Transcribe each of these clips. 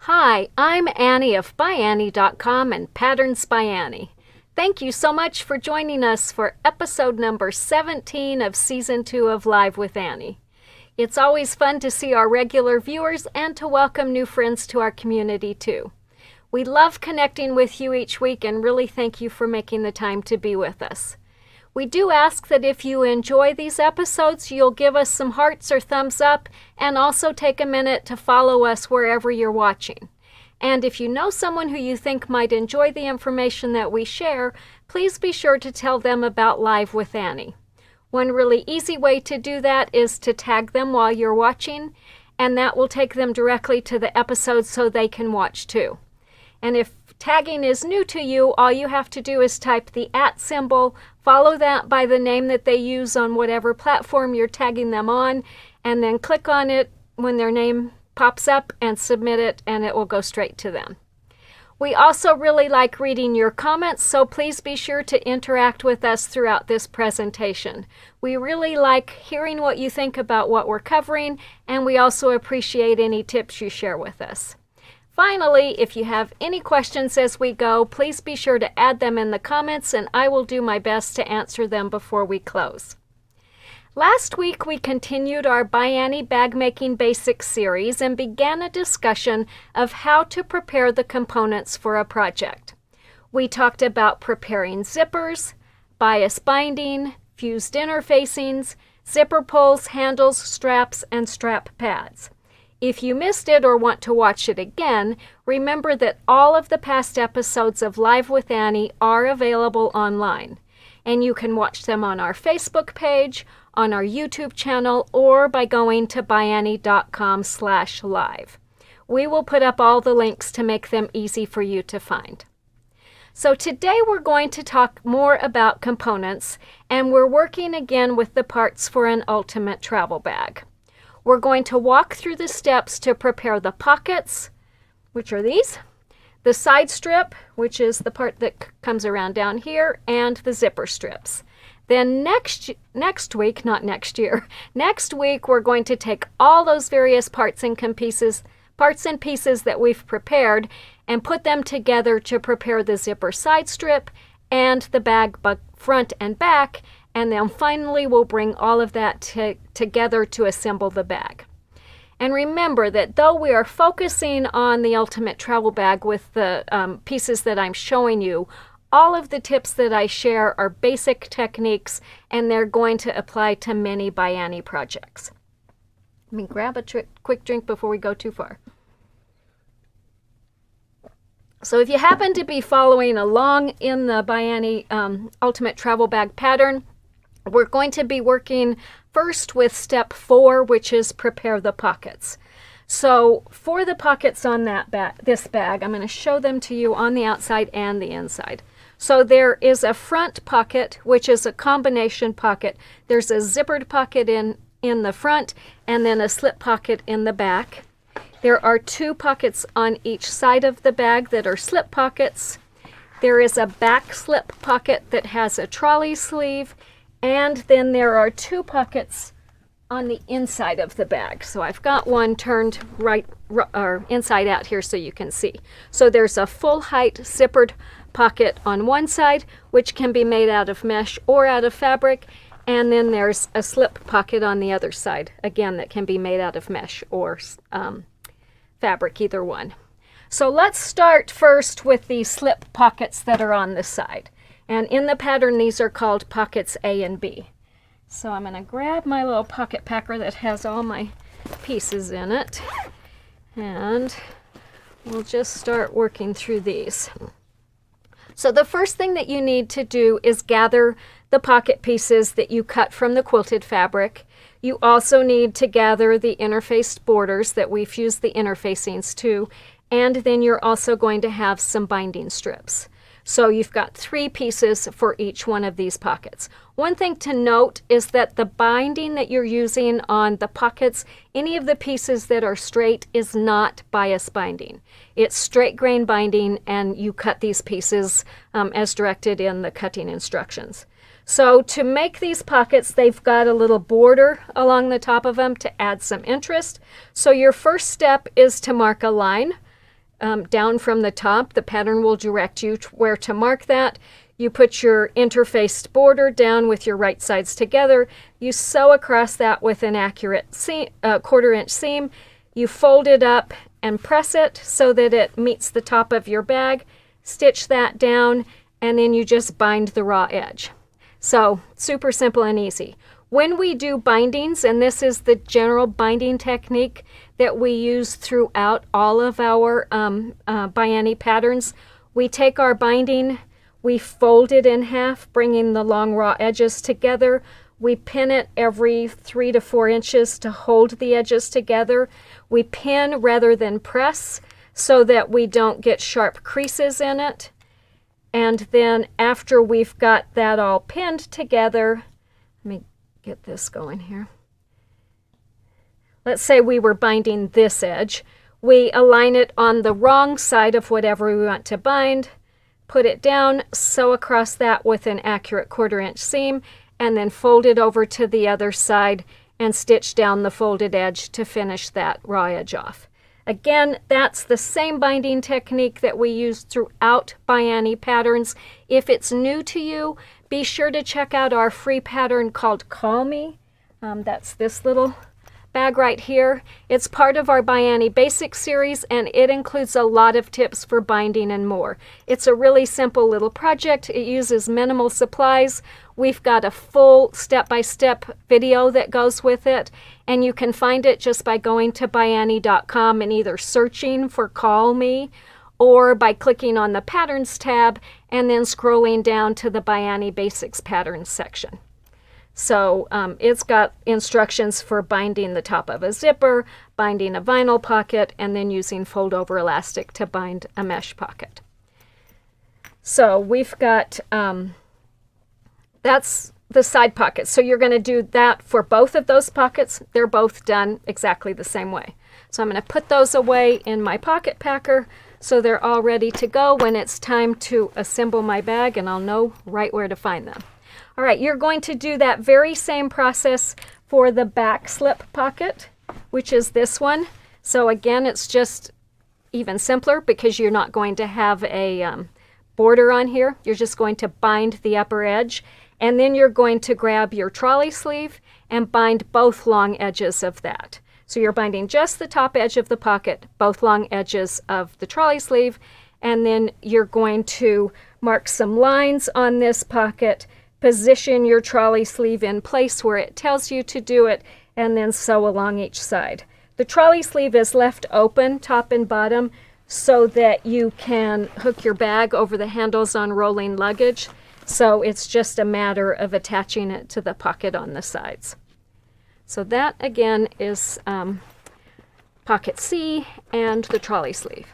Hi, I'm Annie of ByAnnie.com and Patterns by Annie. Thank you so much for joining us for episode number 17 of Season 2 of Live with Annie. It's always fun to see our regular viewers and to welcome new friends to our community too. We love connecting with you each week and really thank you for making the time to be with us. We do ask that if you enjoy these episodes, you'll give us some hearts or thumbs up and also take a minute to follow us wherever you're watching. And if you know someone who you think might enjoy the information that we share, please be sure to tell them about Live with Annie. One really easy way to do that is to tag them while you're watching, and that will take them directly to the episode so they can watch too. And if tagging is new to you, all you have to do is type the @ symbol, follow that by the name that they use on whatever platform you're tagging them on, and then click on it when their name pops up and submit it, and it will go straight to them. We also really like reading your comments, so please be sure to interact with us throughout this presentation. We really like hearing what you think about what we're covering, and we also appreciate any tips you share with us. Finally, if you have any questions as we go, please be sure to add them in the comments and I will do my best to answer them before we close. Last week, we continued our ByAnnie Bag Making Basics series and began a discussion of how to prepare the components for a project. We talked about preparing zippers, bias binding, fused interfacings, zipper pulls, handles, straps, and strap pads. If you missed it or want to watch it again, remember that all of the past episodes of Live with Annie are available online, and you can watch them on our Facebook page, on our YouTube channel, or by going to ByAnnie.com/live. We will put up all the links to make them easy for you to find. So today we're going to talk more about components, and we're working again with the parts for an ultimate travel bag. We're going to walk through the steps to prepare the pockets, which are these, the side strip, which is the part that comes around down here, and the zipper strips. Then next week, not next year, next week we're going to take all those various parts and pieces that we've prepared and put them together to prepare the zipper side strip and the bag front and back, and then finally we'll bring all of that together to assemble the bag. And remember that though we are focusing on the ultimate travel bag with the pieces that I'm showing you, all of the tips that I share are basic techniques and they're going to apply to many ByAnnie projects. Let me grab a quick drink before we go too far. So if you happen to be following along in the ByAnnie Ultimate Travel Bag pattern, we're going to be working first with step 4, which is prepare the pockets. So for the pockets on this bag, I'm going to show them to you on the outside and the inside. So there is a front pocket, which is a combination pocket. There's a zippered pocket in the front and then a slip pocket in the back. There are 2 pockets on each side of the bag that are slip pockets. There is a back slip pocket that has a trolley sleeve. And then there are 2 pockets on the inside of the bag. So I've got one turned right or inside out here so you can see. So there's a full height zippered pocket on one side, which can be made out of mesh or out of fabric. And then there's a slip pocket on the other side, again, that can be made out of mesh or fabric, either one. So let's start first with these slip pockets that are on the side. And in the pattern, these are called pockets A and B. So I'm going to grab my little pocket packer that has all my pieces in it. And we'll just start working through these. So the first thing that you need to do is gather the pocket pieces that you cut from the quilted fabric. You also need to gather the interfaced borders that we fused the interfacings to. And then you're also going to have some binding strips. So you've got 3 pieces for each one of these pockets. One thing to note is that the binding that you're using on the pockets, any of the pieces that are straight, is not bias binding. It's straight grain binding, and you cut these pieces as directed in the cutting instructions. So to make these pockets, they've got a little border along the top of them to add some interest. So your first step is to mark a line down from the top. The pattern will direct you to where to mark that. You put your interfaced border down with your right sides together. You sew across that with an accurate seam, 1/4 inch seam. You fold it up and press it so that it meets the top of your bag. Stitch that down, and then you just bind the raw edge. So super simple and easy. When we do bindings, and this is the general binding technique that we use throughout all of our ByAnnie patterns, we take our binding, we fold it in half, bringing the long raw edges together. We pin it every 3 to 4 inches to hold the edges together. We pin rather than press so that we don't get sharp creases in it. And then after we've got that all pinned together, let me get this going here. Let's say we were binding this edge. We align it on the wrong side of whatever we want to bind, put it down, sew across that with an accurate 1/4 inch seam, and then fold it over to the other side and stitch down the folded edge to finish that raw edge off. Again, that's the same binding technique that we use throughout ByAnnie patterns. If it's new to you, be sure to check out our free pattern called Call Me. That's this little bag right here. It's part of our ByAnnie Basics series, and it includes a lot of tips for binding and more. It's a really simple little project. It uses minimal supplies. We've got a full step-by-step video that goes with it, and you can find it just by going to ByAnnie.com and either searching for Call Me or by clicking on the Patterns tab and then scrolling down to the ByAnnie Basics Patterns section. So it's got instructions for binding the top of a zipper, binding a vinyl pocket, and then using fold-over elastic to bind a mesh pocket. So we've got, that's the side pockets. So you're going to do that for both of those pockets. They're both done exactly the same way. So I'm going to put those away in my pocket packer so they're all ready to go when it's time to assemble my bag, and I'll know right where to find them. All right, you're going to do that very same process for the back slip pocket, which is this one. So again, it's just even simpler because you're not going to have a border on here. You're just going to bind the upper edge, and then you're going to grab your trolley sleeve and bind both long edges of that. So you're binding just the top edge of the pocket, both long edges of the trolley sleeve, and then you're going to mark some lines on this pocket, position your trolley sleeve in place where it tells you to do it, and then sew along each side. The trolley sleeve is left open, top and bottom, so that you can hook your bag over the handles on rolling luggage. So it's just a matter of attaching it to the pocket on the sides. So that again is pocket C and the trolley sleeve.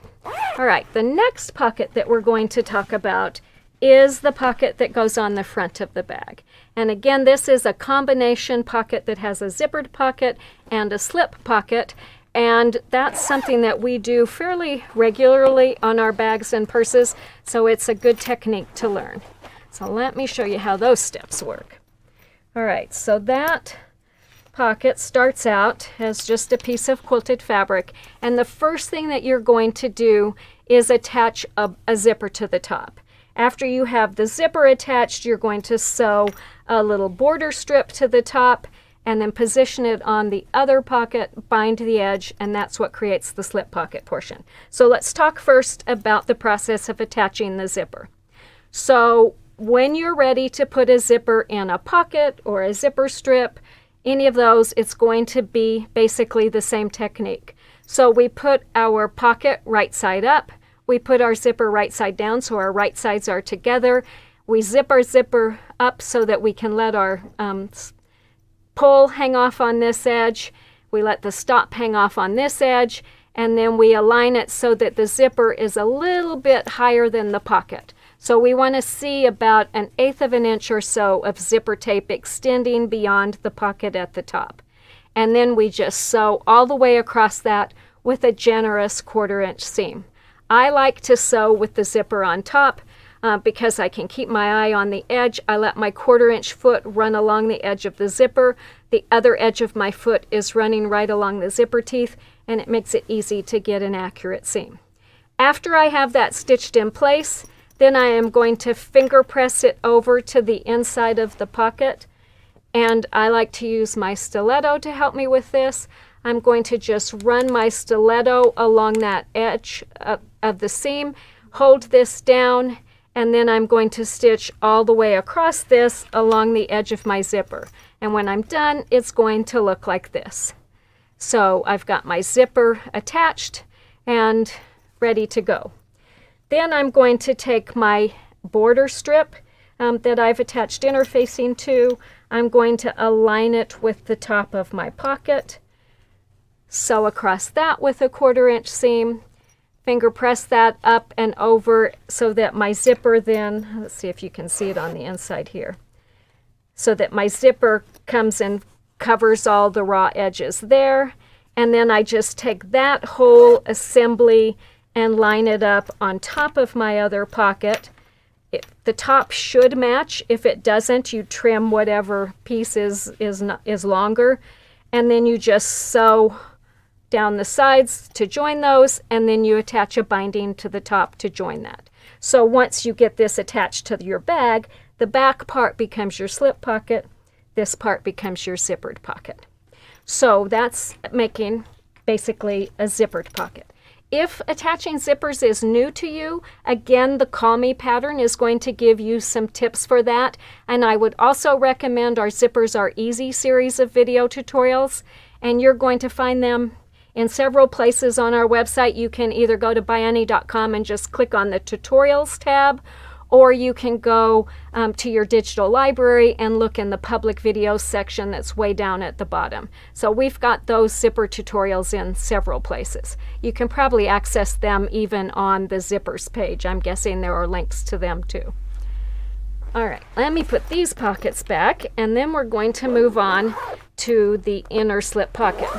All right, the next pocket that we're going to talk about is the pocket that goes on the front of the bag. And again, this is a combination pocket that has a zippered pocket and a slip pocket, and that's something that we do fairly regularly on our bags and purses, so it's a good technique to learn. So let me show you how those steps work. All right, so that pocket starts out as just a piece of quilted fabric, and the first thing that you're going to do is attach a zipper to the top. After you have the zipper attached, you're going to sew a little border strip to the top and then position it on the other pocket, bind the edge, and that's what creates the slip pocket portion. So let's talk first about the process of attaching the zipper. So when you're ready to put a zipper in a pocket or a zipper strip, any of those, it's going to be basically the same technique. So we put our pocket right side up. We put our zipper right side down so our right sides are together. We zip our zipper up so that we can let our pull hang off on this edge. We let the stop hang off on this edge, and then we align it so that the zipper is a little bit higher than the pocket. So we want to see about 1/8 of an inch or so of zipper tape extending beyond the pocket at the top. And then we just sew all the way across that with a generous 1/4 inch seam. I like to sew with the zipper on top because I can keep my eye on the edge. I let my 1/4 inch foot run along the edge of the zipper. The other edge of my foot is running right along the zipper teeth, and it makes it easy to get an accurate seam. After I have that stitched in place, then I am going to finger press it over to the inside of the pocket. And I like to use my stiletto to help me with this. I'm going to just run my stiletto along that edge of the seam, hold this down, and then I'm going to stitch all the way across this along the edge of my zipper. And when I'm done, it's going to look like this. So I've got my zipper attached and ready to go. Then I'm going to take my border strip that I've attached interfacing to. I'm going to align it with the top of my pocket. Sew across that with a 1/4 inch seam. Finger press that up and over so that my zipper then, let's see if you can see it on the inside here, so that my zipper comes and covers all the raw edges there. And then I just take that whole assembly and line it up on top of my other pocket. The top should match. If it doesn't, you trim whatever piece is longer, and then you just sew down the sides to join those, and then you attach a binding to the top to join that. So once you get this attached to your bag, the back part becomes your slip pocket, this part becomes your zippered pocket. So that's making basically a zippered pocket. If attaching zippers is new to you, again, the Call Me pattern is going to give you some tips for that. And I would also recommend our Zippers Are Easy series of video tutorials. And you're going to find them in several places on our website. You can either go to ByAnnie.com and just click on the tutorials tab, or you can go to your digital library and look in the public videos section that's way down at the bottom. So we've got those zipper tutorials in several places. You can probably access them even on the zippers page. I'm guessing there are links to them too. All right, let me put these pockets back, and then we're going to move on to the inner slip pocket.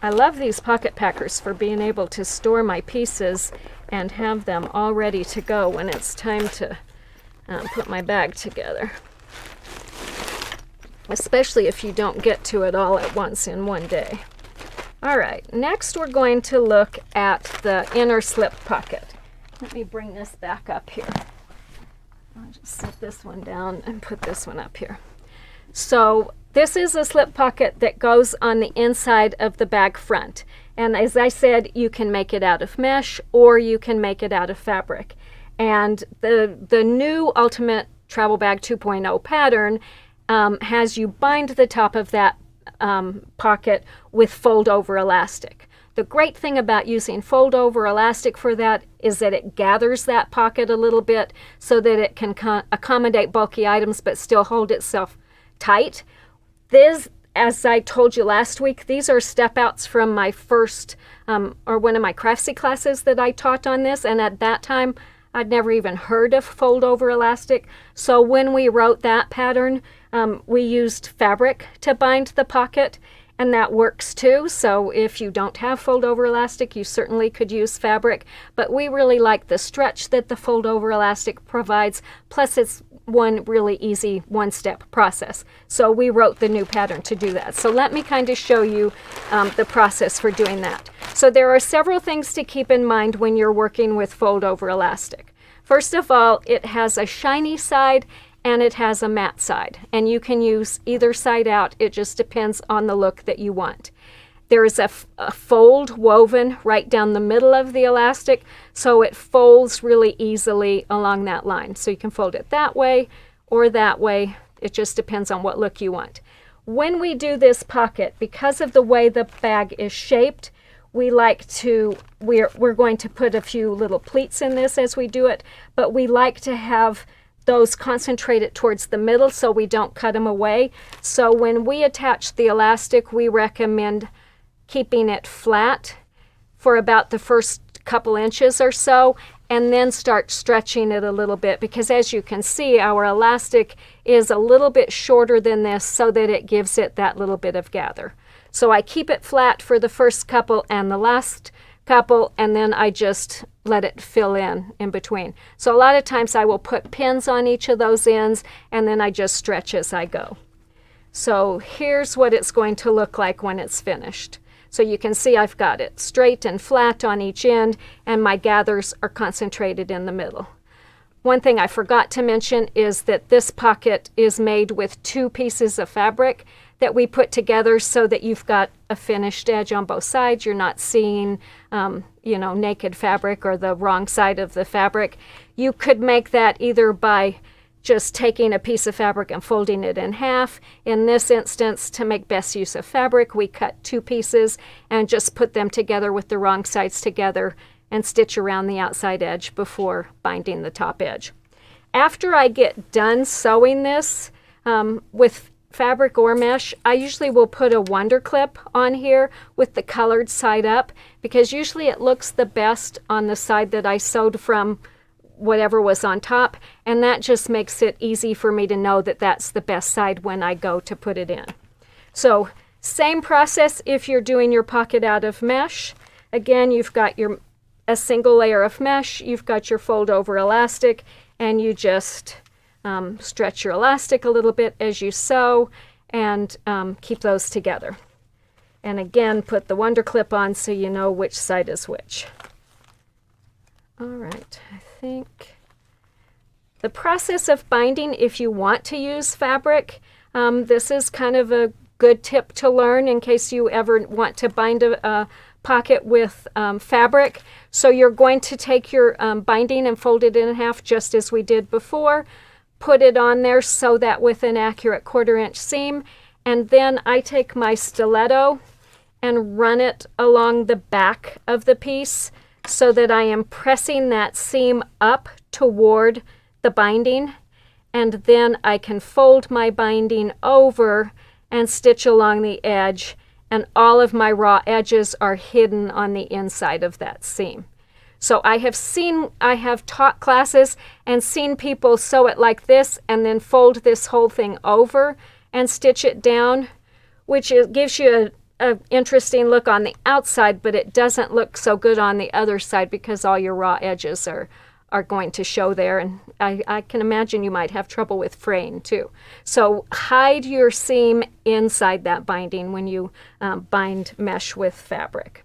I love these pocket packers for being able to store my pieces and have them all ready to go when it's time to put my bag together. Especially if you don't get to it all at once in one day. All right, next we're going to look at the inner slip pocket. Let me bring this back up here. I'll just set this one down and put this one up here. So this is a slip pocket that goes on the inside of the bag front. And as I said, you can make it out of mesh or you can make it out of fabric. And the new Ultimate Travel Bag 2.0 pattern has you bind the top of that pocket with fold over elastic. The great thing about using fold over elastic for that is that it gathers that pocket a little bit so that it can accommodate bulky items but still hold itself tight. This, as I told you last week, these are step outs from my first or one of my Craftsy classes that I taught on this, and at that time I'd never even heard of fold over elastic. So when we wrote that pattern, we used fabric to bind the pocket, and that works too. So if you don't have fold over elastic, you certainly could use fabric, but we really like the stretch that the fold over elastic provides, plus it's one really easy one-step process. So we wrote the new pattern to do that. So let me kind of show you the process for doing that. So there are several things to keep in mind when you're working with fold over elastic. First of all, it has a shiny side and it has a matte side, and you can use either side out. It just depends on the look that you want. There is a fold woven right down the middle of the elastic, so it folds really easily along that line. So you can fold it that way or that way. It just depends on what look you want. When we do this pocket, because of the way the bag is shaped, we're going to put a few little pleats in this as we do it, but we like to have those concentrated towards the middle so we don't cut them away. So when we attach the elastic, we recommend keeping it flat for about the first couple inches or so, and then start stretching it a little bit, because as you can see, our elastic is a little bit shorter than this so that it gives it that little bit of gather. So I keep it flat for the first couple and the last couple, and then I just let it fill in between. So a lot of times I will put pins on each of those ends, and then I just stretch as I go. So here's what it's going to look like when it's finished. So you can see I've got it straight and flat on each end, and my gathers are concentrated in the middle. One thing I forgot to mention is that this pocket is made with 2 pieces of fabric that we put together so that you've got a finished edge on both sides. You're not seeing, naked fabric or the wrong side of the fabric. You could make that either by just taking a piece of fabric and folding it in half. In this instance, to make best use of fabric, we cut 2 pieces and just put them together with the wrong sides together and stitch around the outside edge before binding the top edge. After I get done sewing this with fabric or mesh, I usually will put a wonder clip on here with the colored side up, because usually it looks the best on the side that I sewed from whatever was on top, and that just makes it easy for me to know that that's the best side when I go to put it in. So same process if you're doing your pocket out of mesh. Again, you've got a single layer of mesh, you've got your fold over elastic, and you just stretch your elastic a little bit as you sew and keep those together. And again, put the wonder clip on so you know which side is which. All right, I think the process of binding, if you want to use fabric, this is kind of a good tip to learn in case you ever want to bind a pocket with fabric. So you're going to take your binding and fold it in half just as we did before, put it on there, sew that with an accurate 1/4 inch seam, and then I take my stiletto and run it along the back of the piece so that I am pressing that seam up toward the binding, and then I can fold my binding over and stitch along the edge, and all of my raw edges are hidden on the inside of that seam. So I have taught classes and seen people sew it like this and then fold this whole thing over and stitch it down, which gives you an interesting look on the outside, but it doesn't look so good on the other side because all your raw edges are going to show there, and I can imagine you might have trouble with fraying too. So hide your seam inside that binding when you bind mesh with fabric.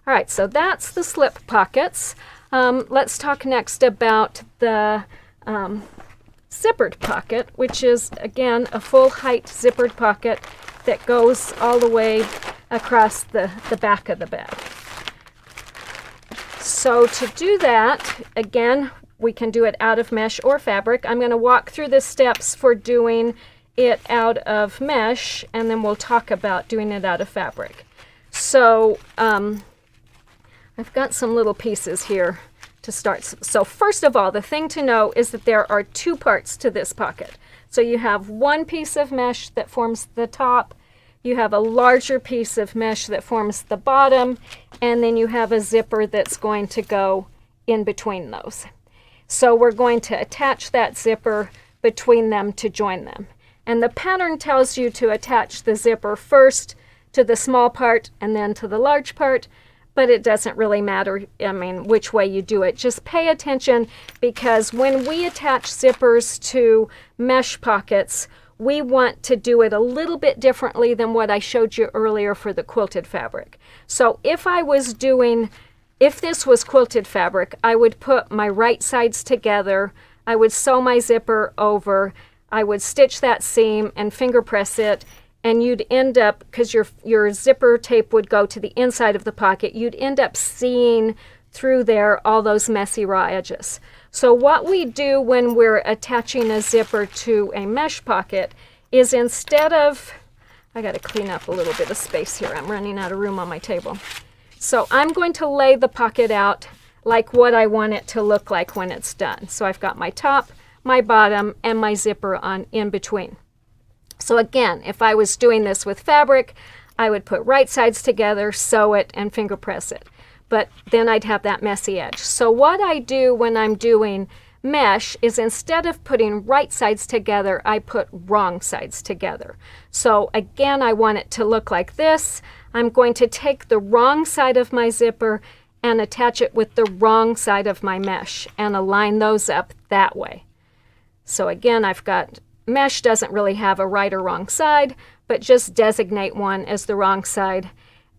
All right, so that's the slip pockets. Let's talk next about the zippered pocket, which is, again, a full height zippered pocket that goes all the way across the back of the bag. So to do that, again, we can do it out of mesh or fabric. I'm going to walk through the steps for doing it out of mesh, and then we'll talk about doing it out of fabric. So I've got some little pieces here to start. So first of all, the thing to know is that there are 2 parts to this pocket. So you have one piece of mesh that forms the top, you have a larger piece of mesh that forms the bottom, and then you have a zipper that's going to go in between those. So we're going to attach that zipper between them to join them. And the pattern tells you to attach the zipper first to the small part and then to the large part, but it doesn't really matter, which way you do it. Just pay attention, because when we attach zippers to mesh pockets, we want to do it a little bit differently than what I showed you earlier for the quilted fabric. So if this was quilted fabric, I would put my right sides together, I would sew my zipper over, I would stitch that seam and finger press it, and you'd end up, because your zipper tape would go to the inside of the pocket, you'd end up seeing through there all those messy raw edges. So what we do when we're attaching a zipper to a mesh pocket is, instead of, I got to clean up a little bit of space here, I'm running out of room on my table. So I'm going to lay the pocket out like what I want it to look like when it's done. So I've got my top, my bottom, and my zipper on in between. So again, if I was doing this with fabric, I would put right sides together, sew it, and finger press it. But then I'd have that messy edge. So what I do when I'm doing mesh is, instead of putting right sides together, I put wrong sides together. So again, I want it to look like this. I'm going to take the wrong side of my zipper and attach it with the wrong side of my mesh and align those up that way. So again, I've got mesh doesn't really have a right or wrong side, but just designate one as the wrong side.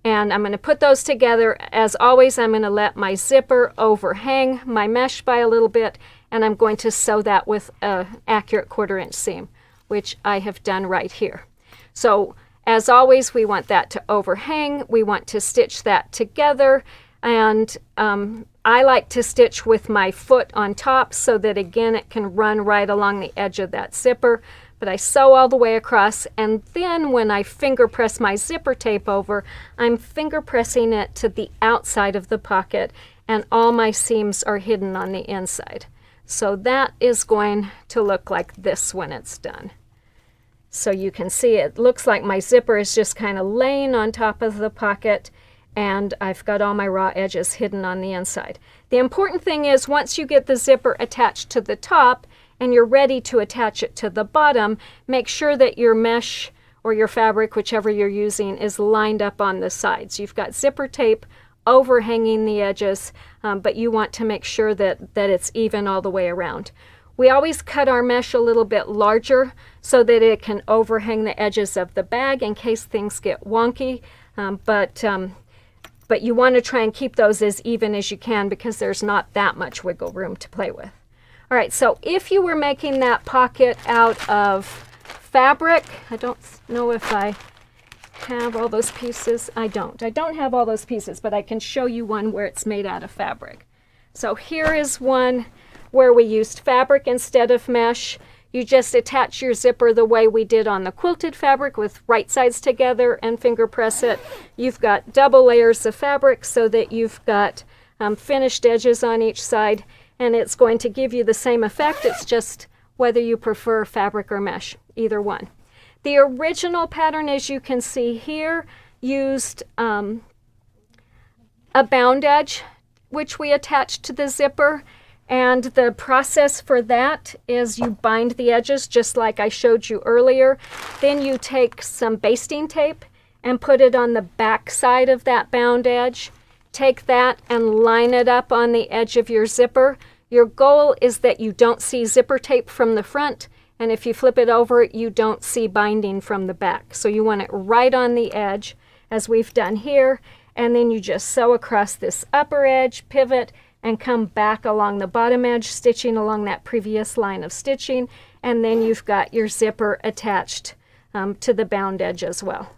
And I'm going to put those together. As always, I'm going to let my zipper overhang my mesh by a little bit, and I'm going to sew that with an accurate 1/4 inch seam, which I have done right here. So as always, we want that to overhang. We want to stitch that together, and I like to stitch with my foot on top so that, again, it can run right along the edge of that zipper. But I sew all the way across, and then when I finger press my zipper tape over, I'm finger pressing it to the outside of the pocket, and all my seams are hidden on the inside. So that is going to look like this when it's done. So you can see it looks like my zipper is just kind of laying on top of the pocket, and I've got all my raw edges hidden on the inside. The important thing is, once you get the zipper attached to the top and you're ready to attach it to the bottom, make sure that your mesh or your fabric, whichever you're using, is lined up on the sides. You've got zipper tape overhanging the edges, but you want to make sure that it's even all the way around. We always cut our mesh a little bit larger so that it can overhang the edges of the bag in case things get wonky, but you want to try and keep those as even as you can because there's not that much wiggle room to play with. All right, so if you were making that pocket out of fabric, I don't know if I have all those pieces. I don't have all those pieces, but I can show you one where it's made out of fabric. So here is one where we used fabric instead of mesh. You just attach your zipper the way we did on the quilted fabric with right sides together and finger press it. You've got double layers of fabric so that you've got finished edges on each side, and it's going to give you the same effect. It's just whether you prefer fabric or mesh, either one. The original pattern, as you can see here, used a bound edge, which we attached to the zipper. And the process for that is you bind the edges just like I showed you earlier. Then you take some basting tape and put it on the back side of that bound edge. Take that and line it up on the edge of your zipper. Your goal is that you don't see zipper tape from the front, and if you flip it over, you don't see binding from the back. So you want it right on the edge, as we've done here, and then you just sew across this upper edge, pivot, and come back along the bottom edge, stitching along that previous line of stitching, and then you've got your zipper attached to the bound edge as well.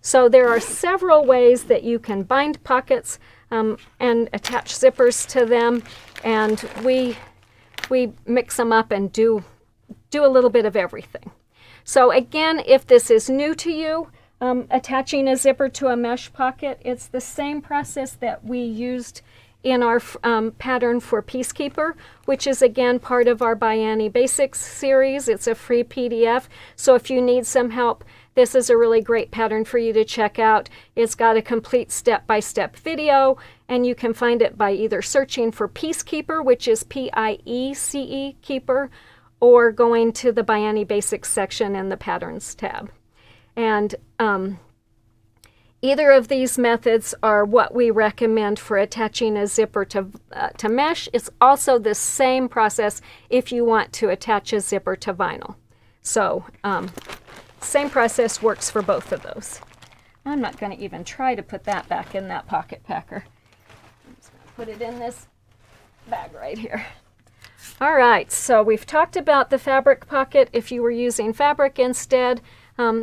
So there are several ways that you can bind pockets and attach zippers to them, and we mix them up and do a little bit of everything. So again, if this is new to you, attaching a zipper to a mesh pocket, it's the same process that we used in our pattern for Peacekeeper, which is again part of our ByAnnie Basics series. It's a free PDF, so if you need some help, this is a really great pattern for you to check out. It's got a complete step-by-step video, and you can find it by either searching for Peacekeeper, which is P-I-E-C-E, Keeper, or going to the ByAnnie Basics section in the Patterns tab. And either of these methods are what we recommend for attaching a zipper to mesh. It's also the same process if you want to attach a zipper to vinyl. So same process works for both of those. I'm not going to even try to put that back in that pocket packer. I'm just going to put it in this bag right here. All right, so we've talked about the fabric pocket. If you were using fabric instead,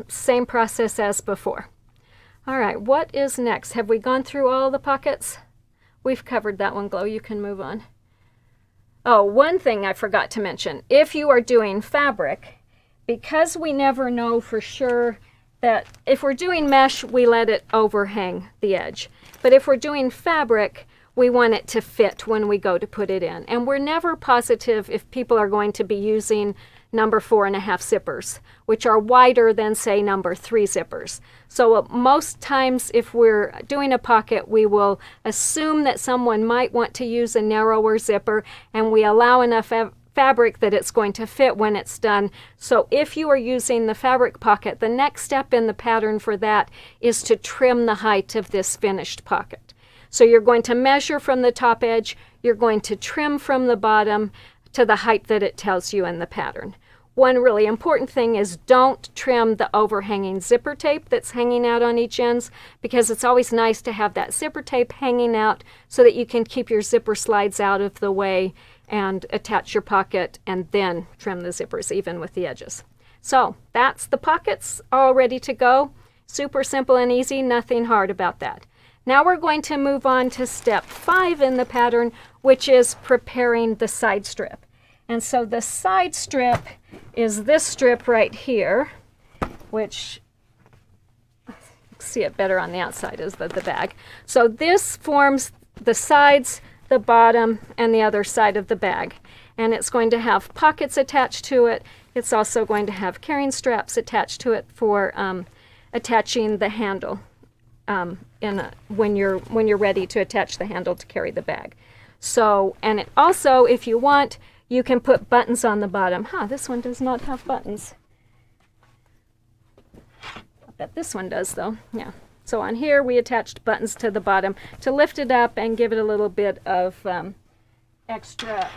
same process as before. All right, what is next? Have we gone through all the pockets? We've covered that one, Glow. You can move on. Oh, one thing I forgot to mention. If you are doing fabric, because we never know for sure that if we're doing mesh, we let it overhang the edge. But if we're doing fabric, we want it to fit when we go to put it in. And we're never positive if people are going to be using number 4.5 zippers, which are wider than, say, number 3 zippers. So most times if we're doing a pocket, we will assume that someone might want to use a narrower zipper, and we allow enough fabric that it's going to fit when it's done. So if you are using the fabric pocket, the next step in the pattern for that is to trim the height of this finished pocket. So you're going to measure from the top edge, you're going to trim from the bottom to the height that it tells you in the pattern. One really important thing is don't trim the overhanging zipper tape that's hanging out on each ends, because it's always nice to have that zipper tape hanging out so that you can keep your zipper slides out of the way and attach your pocket and then trim the zippers even with the edges. So that's the pockets all ready to go. Super simple and easy, nothing hard about that. Now we're going to move on to step 5 in the pattern, which is preparing the side strip. And so the side strip is this strip right here, which, see it better on the outside is the bag. So this forms the sides, the bottom, and the other side of the bag. And it's going to have pockets attached to it. It's also going to have carrying straps attached to it for attaching the handle when you're ready to attach the handle to carry the bag. So, and it also, if you want, you can put buttons on the bottom. This one does not have buttons. I bet this one does though. Yeah. So on here we attached buttons to the bottom to lift it up and give it a little bit of extra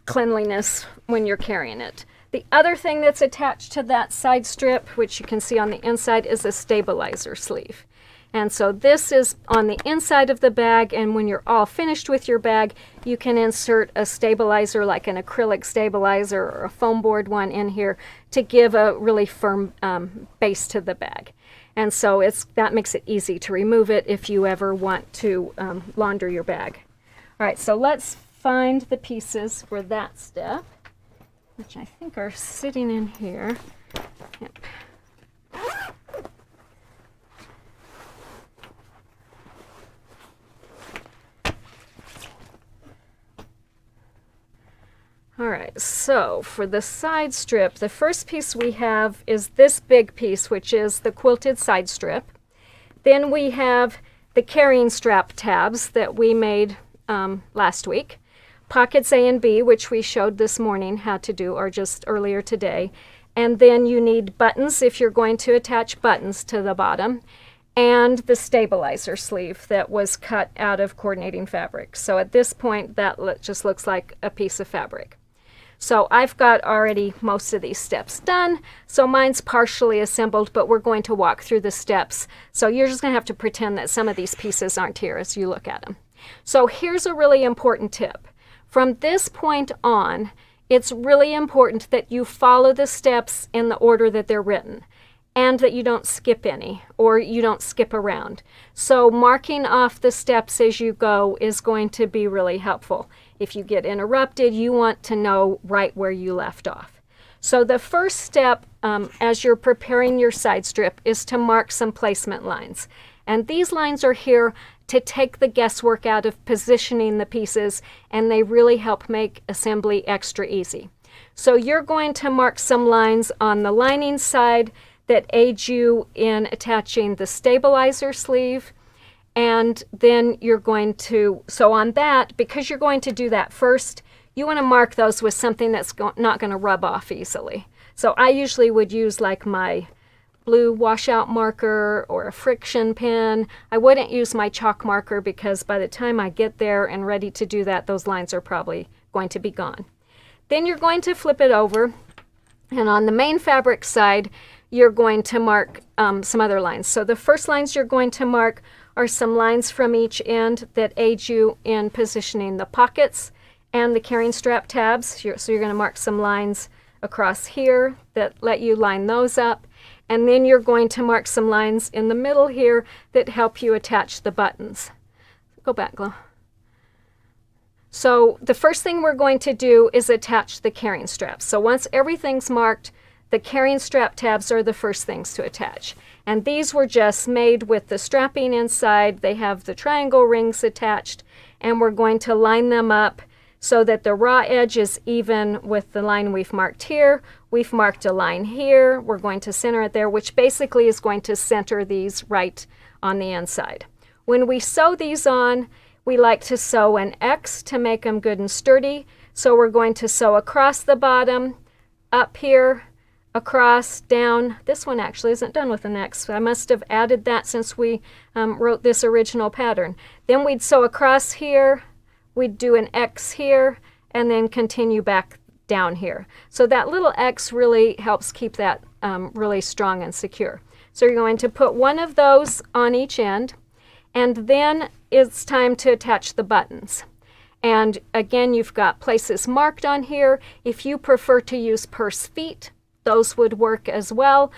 cleanliness when you're carrying it. The other thing that's attached to that side strip, which you can see on the inside, is a stabilizer sleeve. And so this is on the inside of the bag, and when you're all finished with your bag, you can insert a stabilizer, like an acrylic stabilizer or a foam board one in here to give a really firm base to the bag. And so that makes it easy to remove it if you ever want to launder your bag. All right, so let's find the pieces for that step, which I think are sitting in here. Yep. All right, so for the side strip, the first piece we have is this big piece, which is the quilted side strip. Then we have the carrying strap tabs that we made last week. Pockets A and B, which we showed this morning how to do, or just earlier today. And then you need buttons if you're going to attach buttons to the bottom, and the stabilizer sleeve that was cut out of coordinating fabric. So at this point, that just looks like a piece of fabric. So I've got already most of these steps done. So mine's partially assembled, but we're going to walk through the steps. So you're just going to have to pretend that some of these pieces aren't here as you look at them. So here's a really important tip. From this point on, it's really important that you follow the steps in the order that they're written, and that you don't skip any, or you don't skip around. So marking off the steps as you go is going to be really helpful. If you get interrupted, you want to know right where you left off. So the first step as you're preparing your side strip is to mark some placement lines. And these lines are here to take the guesswork out of positioning the pieces, and they really help make assembly extra easy. So you're going to mark some lines on the lining side that aid you in attaching the stabilizer sleeve. And then you're going to, so on that, because you're going to do that first, you want to mark those with something that's not going to rub off easily. So I usually would use like my blue washout marker or a friction pen. I wouldn't use my chalk marker because by the time I get there and ready to do that, those lines are probably going to be gone. Then you're going to flip it over, and on the main fabric side, you're going to mark some other lines. So the first lines you're going to mark are some lines from each end that aid you in positioning the pockets and the carrying strap tabs. So you're going to mark some lines across here that let you line those up. And then you're going to mark some lines in the middle here that help you attach the buttons. Go back, Glo. So the first thing we're going to do is attach the carrying straps. So once everything's marked, the carrying strap tabs are the first things to attach. And these were just made with the strapping inside. They have the triangle rings attached, and we're going to line them up so that the raw edge is even with the line we've marked here. We've marked a line here. We're going to center it there, which basically is going to center these right on the inside. When we sew these on, we like to sew an X to make them good and sturdy. So we're going to sew across the bottom, up here, across, down. This one actually isn't done with an X. I must have added that since we wrote this original pattern. Then we'd sew across here, we'd do an X here, and then continue back down here. So that little X really helps keep that really strong and secure. So you're going to put one of those on each end, and then it's time to attach the buttons. And again, you've got places marked on here. If you prefer to use purse feet, those would work as well.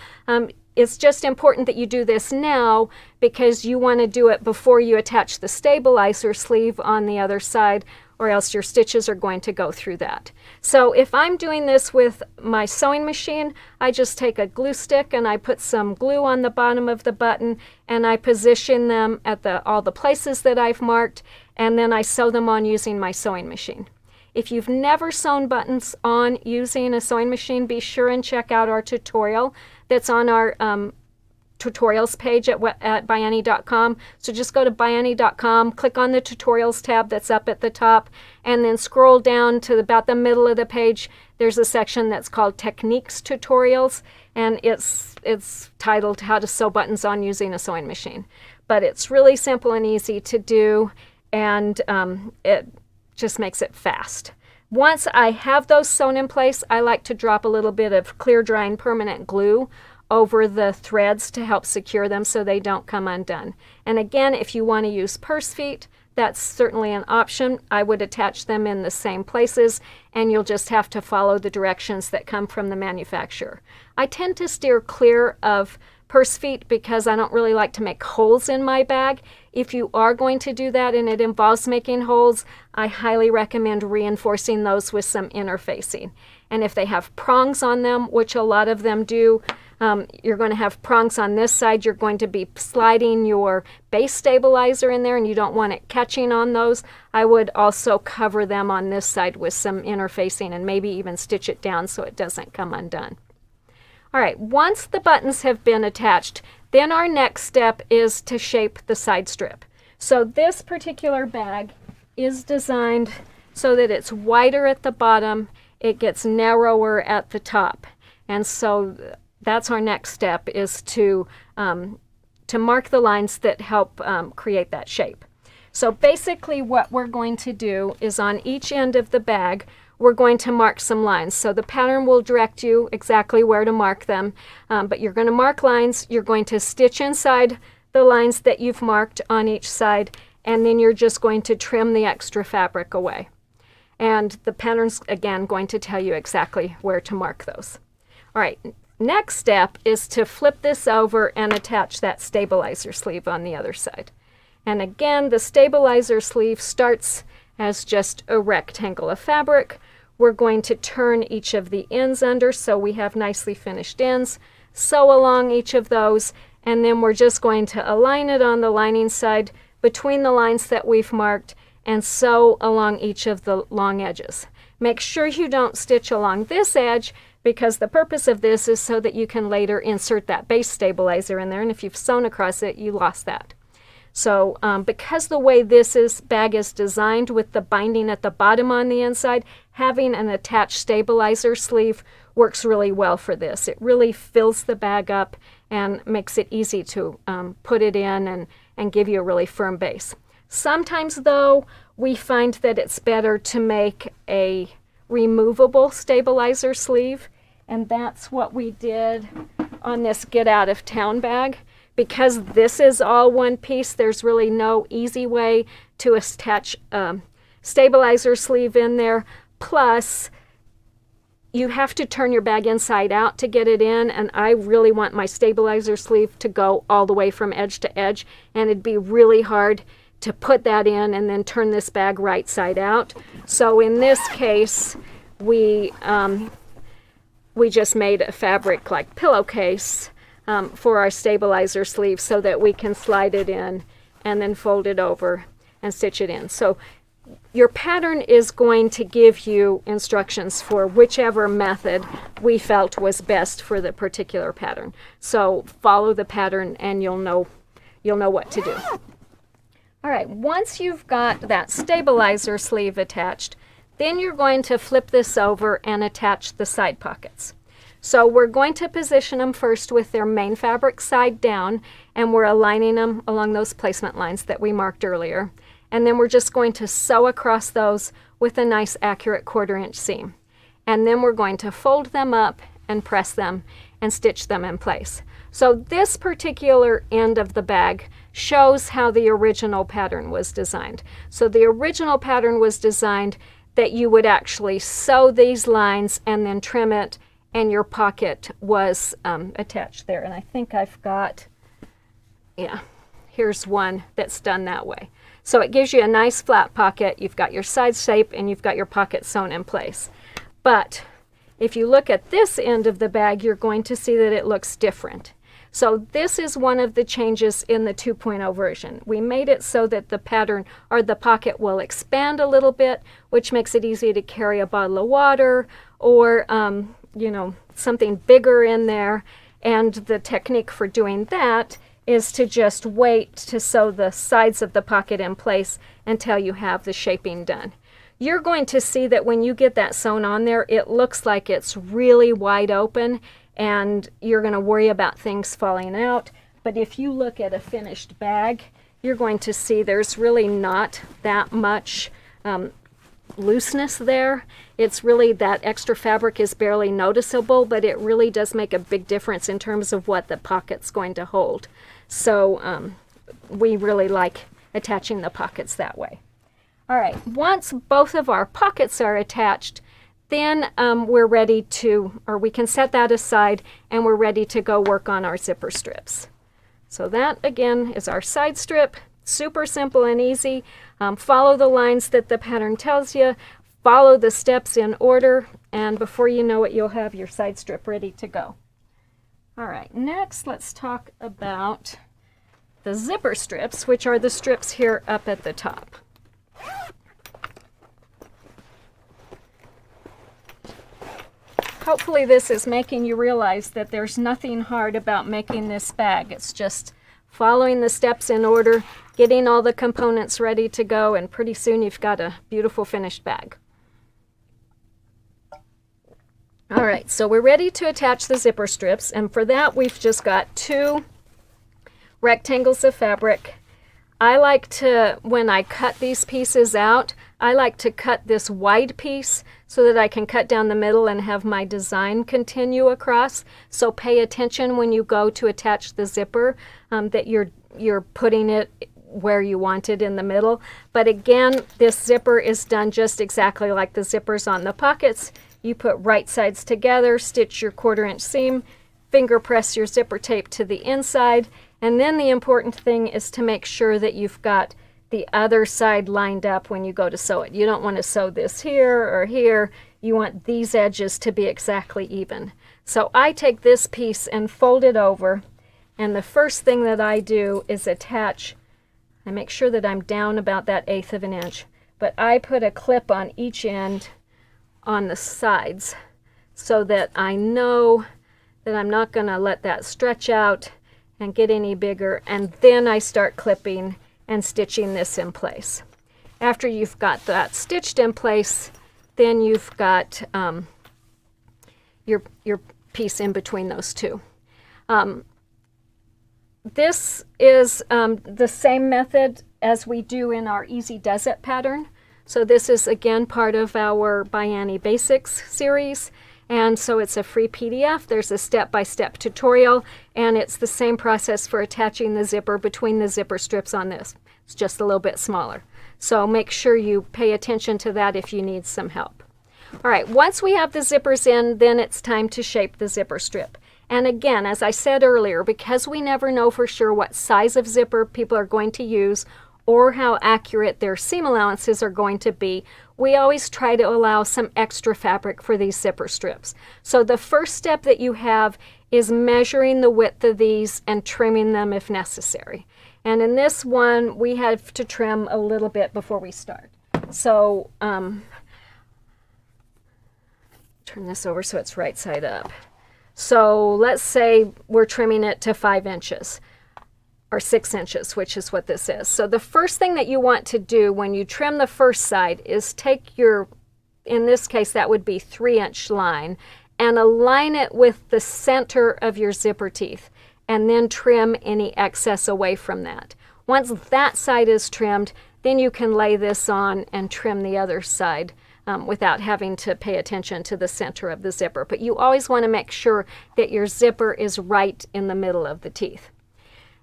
It's just important that you do this now because you want to do it before you attach the stabilizer sleeve on the other side, or else your stitches are going to go through that. So if I'm doing this with my sewing machine, I just take a glue stick and I put some glue on the bottom of the button, and I position them at all the places that I've marked, and then I sew them on using my sewing machine. If you've never sewn buttons on using a sewing machine, be sure and check out our tutorial that's on our tutorials page at ByAnnie.com. So just go to ByAnnie.com, click on the tutorials tab that's up at the top, and then scroll down to about the middle of the page. There's a section that's called Techniques Tutorials, and it's titled How to Sew Buttons on Using a Sewing Machine. But it's really simple and easy to do, and it just makes it fast. Once I have those sewn in place, I like to drop a little bit of clear drying permanent glue over the threads to help secure them so they don't come undone. And again, if you want to use purse feet, that's certainly an option. I would attach them in the same places, and you'll just have to follow the directions that come from the manufacturer. I tend to steer clear of purse feet because I don't really like to make holes in my bag. If you are going to do that and it involves making holes, I highly recommend reinforcing those with some interfacing. And if they have prongs on them, which a lot of them do, you're going to have prongs on this side. You're going to be sliding your base stabilizer in there, and you don't want it catching on those. I would also cover them on this side with some interfacing and maybe even stitch it down so it doesn't come undone. All right, once the buttons have been attached, then our next step is to shape the side strip. So this particular bag is designed so that it's wider at the bottom, it gets narrower at the top. And so that's our next step, is to mark the lines that help create that shape. So basically what we're going to do is on each end of the bag, we're going to mark some lines. So the pattern will direct you exactly where to mark them, but you're going to mark lines, you're going to stitch inside the lines that you've marked on each side, and then you're just going to trim the extra fabric away. And the pattern's, again, going to tell you exactly where to mark those. All right, next step is to flip this over and attach that stabilizer sleeve on the other side. And again, the stabilizer sleeve starts as just a rectangle of fabric. We're going to turn each of the ends under so we have nicely finished ends, sew along each of those, and then we're just going to align it on the lining side between the lines that we've marked and sew along each of the long edges. Make sure you don't stitch along this edge, because the purpose of this is so that you can later insert that base stabilizer in there, and if you've sewn across it, you lost that. So because the way this bag is designed with the binding at the bottom on the inside, having an attached stabilizer sleeve works really well for this. It really fills the bag up and makes it easy to put it in and give you a really firm base. Sometimes though, we find that it's better to make a removable stabilizer sleeve, and that's what we did on this Get Out of Town bag. Because this is all one piece, there's really no easy way to attach stabilizer sleeve in there. Plus, you have to turn your bag inside out to get it in, and I really want my stabilizer sleeve to go all the way from edge to edge, and it'd be really hard to put that in and then turn this bag right side out. So in this case, we just made a fabric like pillowcase for our stabilizer sleeve so that we can slide it in and then fold it over and stitch it in. So your pattern is going to give you instructions for whichever method we felt was best for the particular pattern. So follow the pattern and you'll know what to do. All right, once you've got that stabilizer sleeve attached, then you're going to flip this over and attach the side pockets. So we're going to position them first with their main fabric side down, and we're aligning them along those placement lines that we marked earlier. And then we're just going to sew across those with a nice accurate 1/4 inch seam. And then we're going to fold them up and press them and stitch them in place. So this particular end of the bag shows how the original pattern was designed. So the original pattern was designed that you would actually sew these lines and then trim it, and your pocket was attached there. And I think I've got, yeah, here's one that's done that way. So it gives you a nice flat pocket. You've got your side shape and you've got your pocket sewn in place. But if you look at this end of the bag, you're going to see that it looks different. So this is one of the changes in the 2.0 version. We made it so that the pattern or the pocket will expand a little bit, which makes it easy to carry a bottle of water or you know, something bigger in there. And the technique for doing that is to just wait to sew the sides of the pocket in place until you have the shaping done. You're going to see that when you get that sewn on there, it looks like it's really wide open, and you're going to worry about things falling out. But if you look at a finished bag, you're going to see there's really not that much looseness there. It's really, that extra fabric is barely noticeable, but it really does make a big difference in terms of what the pocket's going to hold. So we really like attaching the pockets that way. All right, once both of our pockets are attached, then we're ready to, or we can set that aside, and we're ready to go work on our zipper strips. So that, again, is our side strip. Super simple and easy. Follow the lines that the pattern tells you. Follow the steps in order, and before you know it, you'll have your side strip ready to go. All right, next let's talk about the zipper strips, which are the strips here up at the top. Hopefully this is making you realize that there's nothing hard about making this bag. It's just following the steps in order, getting all the components ready to go, and pretty soon you've got a beautiful finished bag. All right, so we're ready to attach the zipper strips, and for that we've just got 2 rectangles of fabric. I like to, when I cut these pieces out, I like to cut this wide piece so that I can cut down the middle and have my design continue across. So pay attention when you go to attach the zipper, that you're putting it where you want it in the middle. But again, this zipper is done just exactly like the zippers on the pockets. You put right sides together, stitch your 1/4 inch seam, finger press your zipper tape to the inside, and then the important thing is to make sure that you've got the other side lined up when you go to sew it. You don't want to sew this here or here. You want these edges to be exactly even. So I take this piece and fold it over, and the first thing that I do is attach. I make sure that I'm down about that 1/8 of an inch, but I put a clip on each end on the sides so that I know that I'm not going to let that stretch out and get any bigger, and then I start clipping and stitching this in place. After you've got that stitched in place, then you've got your piece in between those two. This is the same method as we do in our Easy Does It pattern. So this is again part of our ByAnnie Basics series. And so it's a free PDF. There's a step-by-step tutorial, and it's the same process for attaching the zipper between the zipper strips on this. It's just a little bit smaller. So make sure you pay attention to that if you need some help. All right, once we have the zippers in, then it's time to shape the zipper strip. And again, as I said earlier, because we never know for sure what size of zipper people are going to use or how accurate their seam allowances are going to be, we always try to allow some extra fabric for these zipper strips. So the first step that you have is measuring the width of these and trimming them if necessary. And in this one, we have to trim a little bit before we start. So turn this over so it's right side up. So let's say we're trimming it to 5 inches. Or 6 inches, which is what this is. So the first thing that you want to do when you trim the first side is take your, in this case that would be 3-inch line, and align it with the center of your zipper teeth, and then trim any excess away from that. Once that side is trimmed, then you can lay this on and trim the other side without having to pay attention to the center of the zipper. But you always want to make sure that your zipper is right in the middle of the teeth.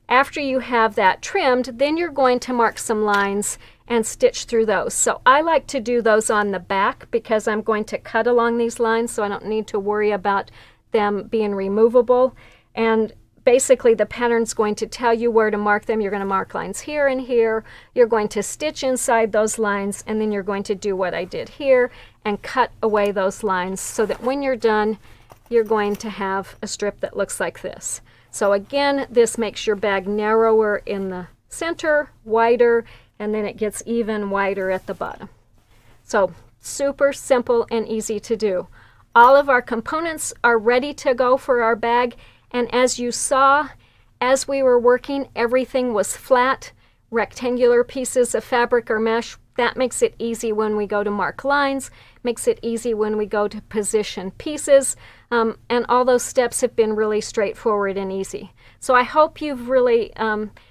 After you have that trimmed, then you're going to mark some lines and stitch through those. So I like to do those on the back because I'm going to cut along these lines, so I don't need to worry about them being removable. And basically the pattern's going to tell you where to mark them. You're going to mark lines here and here. You're going to stitch inside those lines, and then you're going to do what I did here and cut away those lines so that when you're done, you're going to have a strip that looks like this. So again, this makes your bag narrower in the center, wider, and then it gets even wider at the bottom. So super simple and easy to do. All of our components are ready to go for our bag, and as you saw, as we were working, everything was flat, rectangular pieces of fabric or mesh. That makes it easy when we go to mark lines, makes it easy when we go to position pieces, and all those steps have been really straightforward and easy. So I hope you've really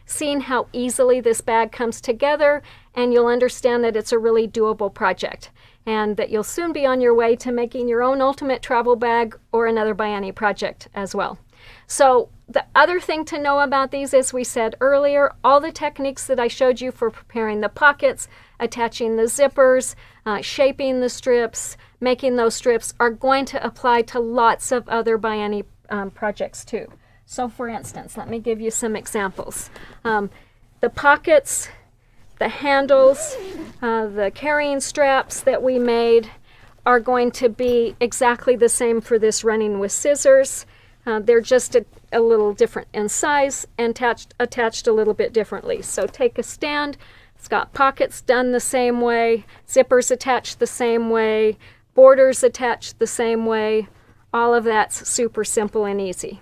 seen how easily this bag comes together, and you'll understand that it's a really doable project, and that you'll soon be on your way to making your own ultimate travel bag or another ByAnnie project as well. So the other thing to know about these, as we said earlier, all the techniques that I showed you for preparing the pockets, attaching the zippers, shaping the strips, making those strips are going to apply to lots of other ByAnnie projects too. So for instance, let me give you some examples. The pockets, the handles, the carrying straps that we made are going to be exactly the same for this running with scissors. They're just a little different in size and attached a little bit differently. So take a stand, it's got pockets done the same way, zippers attached the same way, borders attached the same way. All of that's super simple and easy.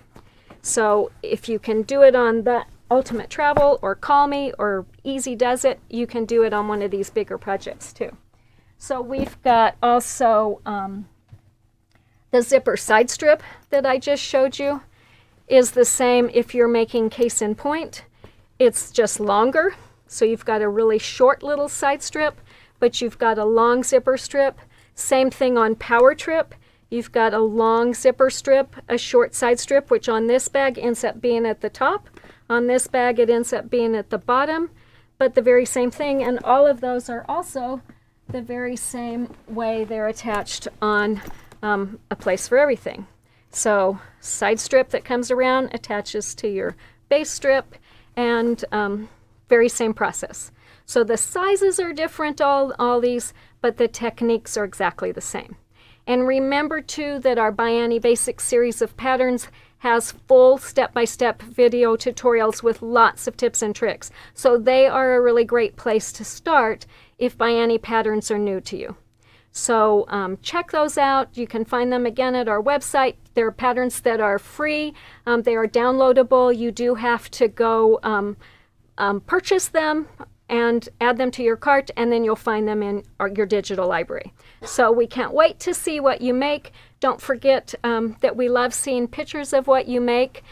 So if you can do it on the Ultimate Travel or Call Me or Easy Does It, you can do it on one of these bigger projects too. So we've got also the zipper side strip that I just showed you is the same if you're making case and point. It's just longer, so you've got a really short little side strip, but you've got a long zipper strip. Same thing on Power Trip. You've got a long zipper strip, a short side strip, which on this bag ends up being at the top. On this bag it ends up being at the bottom, but the very same thing, and all of those are also the very same way they're attached on a place for everything. So side strip that comes around attaches to your base strip, and very same process. So the sizes are different, all these, but the techniques are exactly the same. And remember too that our ByAnnie Basics series of patterns has full step-by-step video tutorials with lots of tips and tricks. So they are a really great place to start if ByAnnie patterns are new to you. So check those out. You can find them again at our website. There are patterns that are free. They are downloadable. You do have to go purchase them and add them to your cart, and then you'll find them in your digital library. So we can't wait to see what you make. Don't forget that we love seeing pictures of what you make.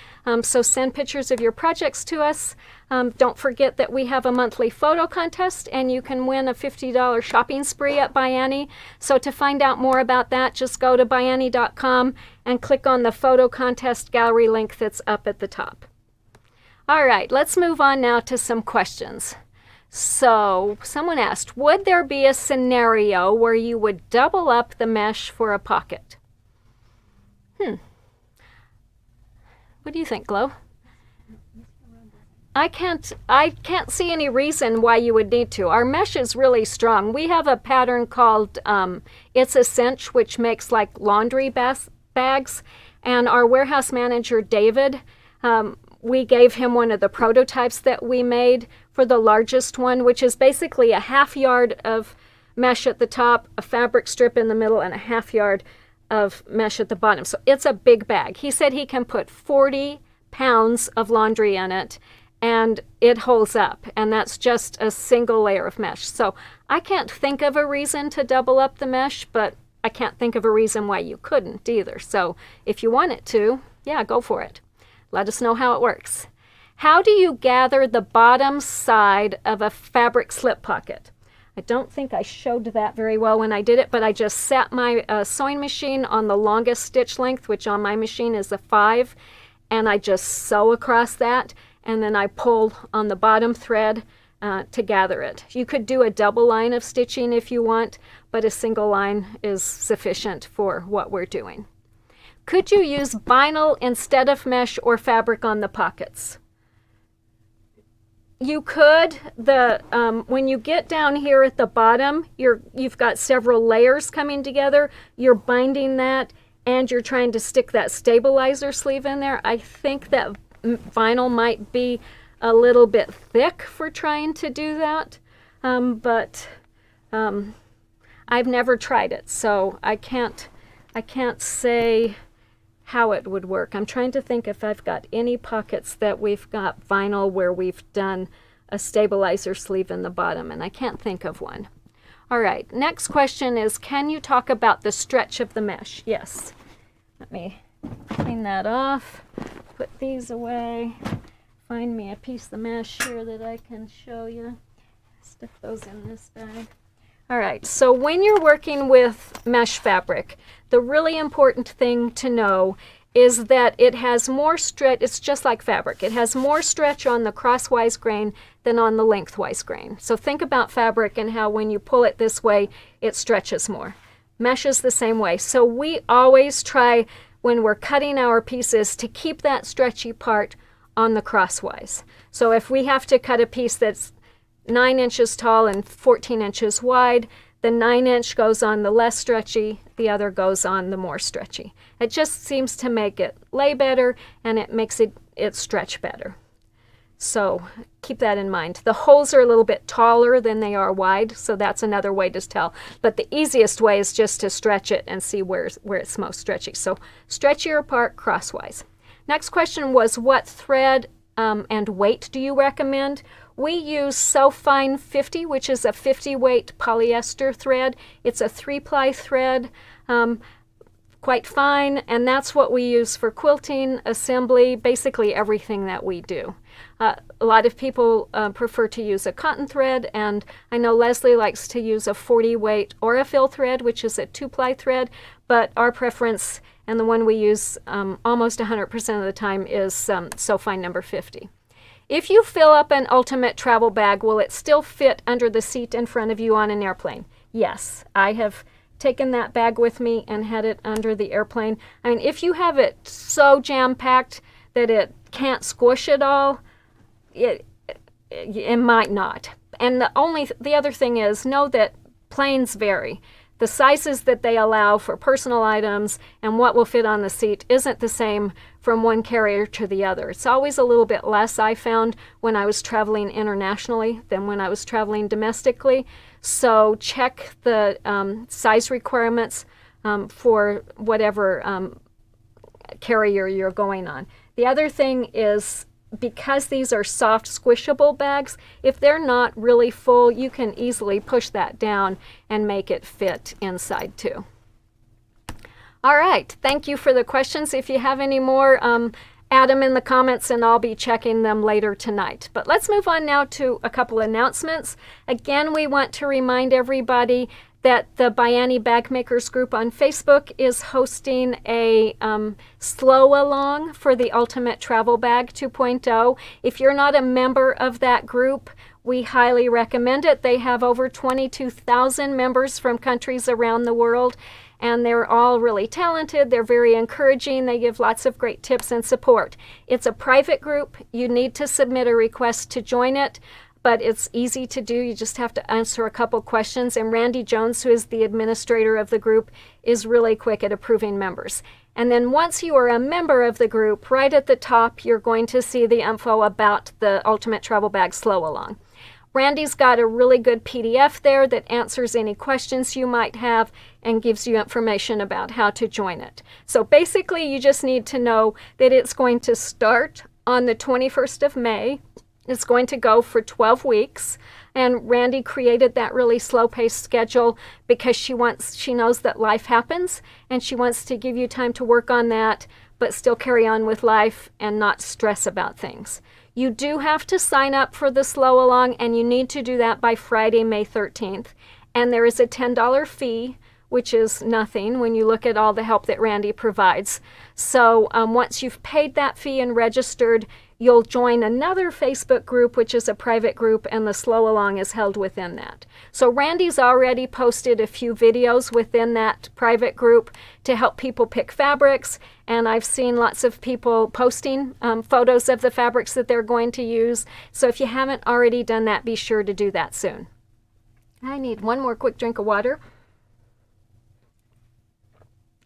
So send pictures of your projects to us. Don't forget that we have a monthly photo contest, and you can win a $50 shopping spree at ByAnnie. So to find out more about that, just go to ByAnnie.com and click on the photo contest gallery link that's up at the top. All right, let's move on now to some questions. So someone asked, would there be a scenario where you would double up the mesh for a pocket? What do you think, Glo? I can't see any reason why you would need to. Our mesh is really strong. We have a pattern called It's a Cinch, which makes like laundry bags. And our warehouse manager, David, we gave him one of the prototypes that we made for the largest one, which is basically a ½ yard of mesh at the top, a fabric strip in the middle, and a ½ yard of mesh at the bottom. So it's a big bag. He said he can put 40 pounds of laundry in it, and it holds up, and that's just a single layer of mesh. So I can't think of a reason to double up the mesh, but I can't think of a reason why you couldn't either. So if you want it to, yeah, go for it. Let us know how it works. How do you gather the bottom side of a fabric slip pocket? I don't think I showed that very well when I did it, but I just set my sewing machine on the longest stitch length, which on my machine is a 5, and I just sew across that, and then I pull on the bottom thread to gather it. You could do a double line of stitching if you want, but a single line is sufficient for what we're doing. Could you use vinyl instead of mesh or fabric on the pockets? You could. When you get down here at the bottom, you've got several layers coming together. You're binding that, and you're trying to stick that stabilizer sleeve in there. I think that vinyl might be a little bit thick for trying to do that, but I've never tried it, so I can't say how it would work. I'm trying to think if I've got any pockets that we've got vinyl where we've done a stabilizer sleeve in the bottom, and I can't think of one. All right, next question is, can you talk about the stretch of the mesh? Yes. Let me clean that off, put these away, find me a piece of mesh here that I can show you. Stick those in this bag. All right, so when you're working with mesh fabric, the really important thing to know is that it has more stretch. It's just like fabric. It has more stretch on the crosswise grain than on the lengthwise grain. So think about fabric and how when you pull it this way, it stretches more. Mesh is the same way. So we always try, when we're cutting our pieces, to keep that stretchy part on the crosswise. So if we have to cut a piece that's 9 inches tall and 14 inches wide, the 9-inch goes on the less stretchy, the other goes on the more stretchy. It just seems to make it lay better, and it makes it stretch better. So keep that in mind. The holes are a little bit taller than they are wide, so that's another way to tell. But the easiest way is just to stretch it and see where it's most stretchy. So stretch your part crosswise. Next question was, what thread and weight do you recommend? We use So Fine 50, which is a 50 weight polyester thread. It's a 3-ply thread, quite fine, and that's what we use for quilting, assembly, basically everything that we do. A lot of people prefer to use a cotton thread, and I know Leslie likes to use a 40 weight Aurifil thread, which is a 2-ply thread, but our preference, and the one we use almost 100% of the time, is So Fine number 50. If you fill up an ultimate travel bag, will it still fit under the seat in front of you on an airplane? Yes, I have taken that bag with me and had it under the airplane. I mean, if you have it so jam-packed that it can't squish it all, it might not. And the other thing is, know that planes vary. The sizes that they allow for personal items and what will fit on the seat isn't the same from one carrier to the other. It's always a little bit less, I found, when I was traveling internationally than when I was traveling domestically. So check the size requirements for whatever carrier you're going on. The other thing is, because these are soft, squishable bags, if they're not really full, you can easily push that down and make it fit inside too. All right, thank you for the questions. If you have any more, add them in the comments and I'll be checking them later tonight. But let's move on now to a couple announcements. Again, we want to remind everybody that the ByAnnie Bag Makers group on Facebook is hosting a slow along for the Ultimate Travel Bag 2.0. If you're not a member of that group, we highly recommend it. They have over 22,000 members from countries around the world, and they're all really talented. They're very encouraging. They give lots of great tips and support. It's a private group. You need to submit a request to join it, but it's easy to do. You just have to answer a couple questions. And Randy Jones, who is the administrator of the group, is really quick at approving members. And then once you are a member of the group, right at the top, you're going to see the info about the Ultimate Travel Bag Slow Along. Randy's got a really good PDF there that answers any questions you might have and gives you information about how to join it. So basically, you just need to know that it's going to start on the 21st of May. It's going to go for 12 weeks, and Randy created that really slow-paced schedule because she knows that life happens, and she wants to give you time to work on that, but still carry on with life and not stress about things. You do have to sign up for the Slow Along, and you need to do that by Friday, May 13th. And there is a $10 fee, which is nothing when you look at all the help that Randy provides. So once you've paid that fee and registered, you'll join another Facebook group, which is a private group, and the Slow Along is held within that. So Randy's already posted a few videos within that private group to help people pick fabrics, and I've seen lots of people posting photos of the fabrics that they're going to use. So if you haven't already done that, be sure to do that soon. I need one more quick drink of water.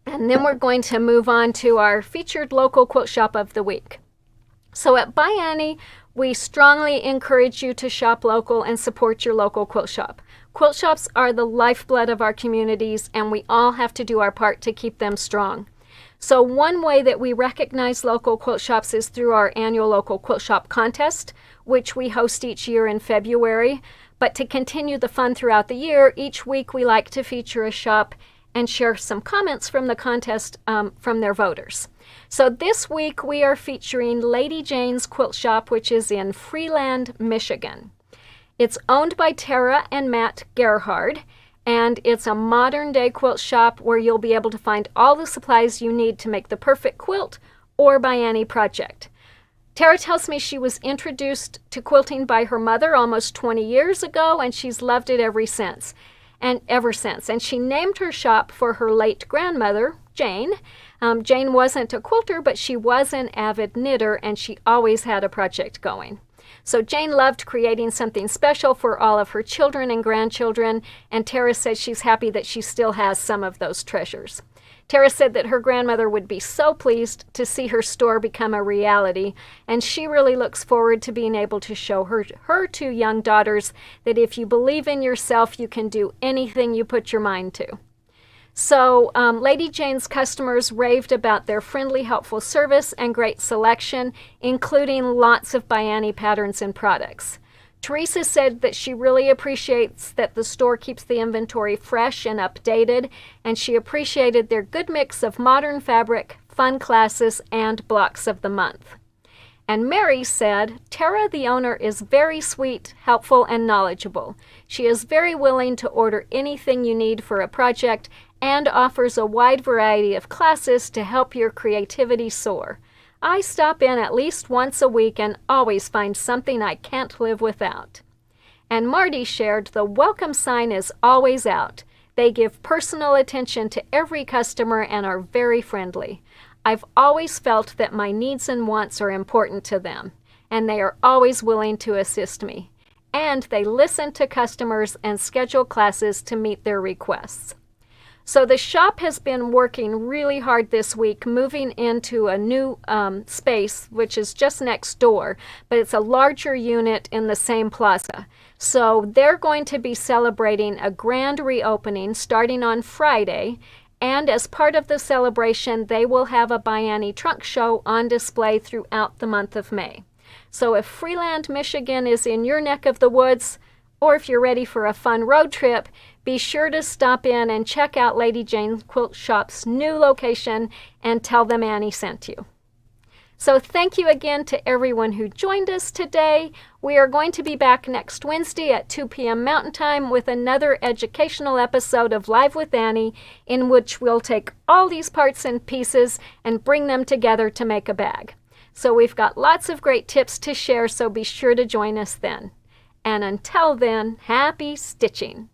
And then we're going to move on to our featured local quilt shop of the week. So at ByAnnie, we strongly encourage you to shop local and support your local quilt shop. Quilt shops are the lifeblood of our communities, and we all have to do our part to keep them strong. So one way that we recognize local quilt shops is through our annual local quilt shop contest, which we host each year in February. But to continue the fun throughout the year, each week we like to feature a shop and share some comments from the contest from their voters. So this week we are featuring Lady Jane's Quilt Shop, which is in Freeland, Michigan. It's owned by Tara and Matt Gerhard, and it's a modern day quilt shop where you'll be able to find all the supplies you need to make the perfect quilt or ByAnnie project. Tara tells me she was introduced to quilting by her mother almost 20 years ago, and she's loved it ever since. And she named her shop for her late grandmother, Jane. Jane wasn't a quilter, but she was an avid knitter, and she always had a project going. So Jane loved creating something special for all of her children and grandchildren, and Tara says she's happy that she still has some of those treasures. Tara said that her grandmother would be so pleased to see her store become a reality, and she really looks forward to being able to show her two young daughters that if you believe in yourself, you can do anything you put your mind to. So Lady Jane's customers raved about their friendly, helpful service and great selection, including lots of ByAnnie patterns and products. Teresa said that she really appreciates that the store keeps the inventory fresh and updated, and she appreciated their good mix of modern fabric, fun classes, and blocks of the month. And Mary said, Tara, the owner, is very sweet, helpful, and knowledgeable. She is very willing to order anything you need for a project and offers a wide variety of classes to help your creativity soar. I stop in at least once a week and always find something I can't live without. And Marty shared, the welcome sign is always out. They give personal attention to every customer and are very friendly. I've always felt that my needs and wants are important to them, and they are always willing to assist me. And they listen to customers and schedule classes to meet their requests. So the shop has been working really hard this week, moving into a new space, which is just next door, but it's a larger unit in the same plaza. So they're going to be celebrating a grand reopening starting on Friday, and as part of the celebration, they will have a ByAnnie trunk show on display throughout the month of May. So if Freeland, Michigan is in your neck of the woods, or if you're ready for a fun road trip, be sure to stop in and check out Lady Jane's Quilt Shop's new location and tell them Annie sent you. So thank you again to everyone who joined us today. We are going to be back next Wednesday at 2 p.m. Mountain Time with another educational episode of Live with Annie, in which we'll take all these parts and pieces and bring them together to make a bag. So we've got lots of great tips to share, so be sure to join us then. And until then, happy stitching!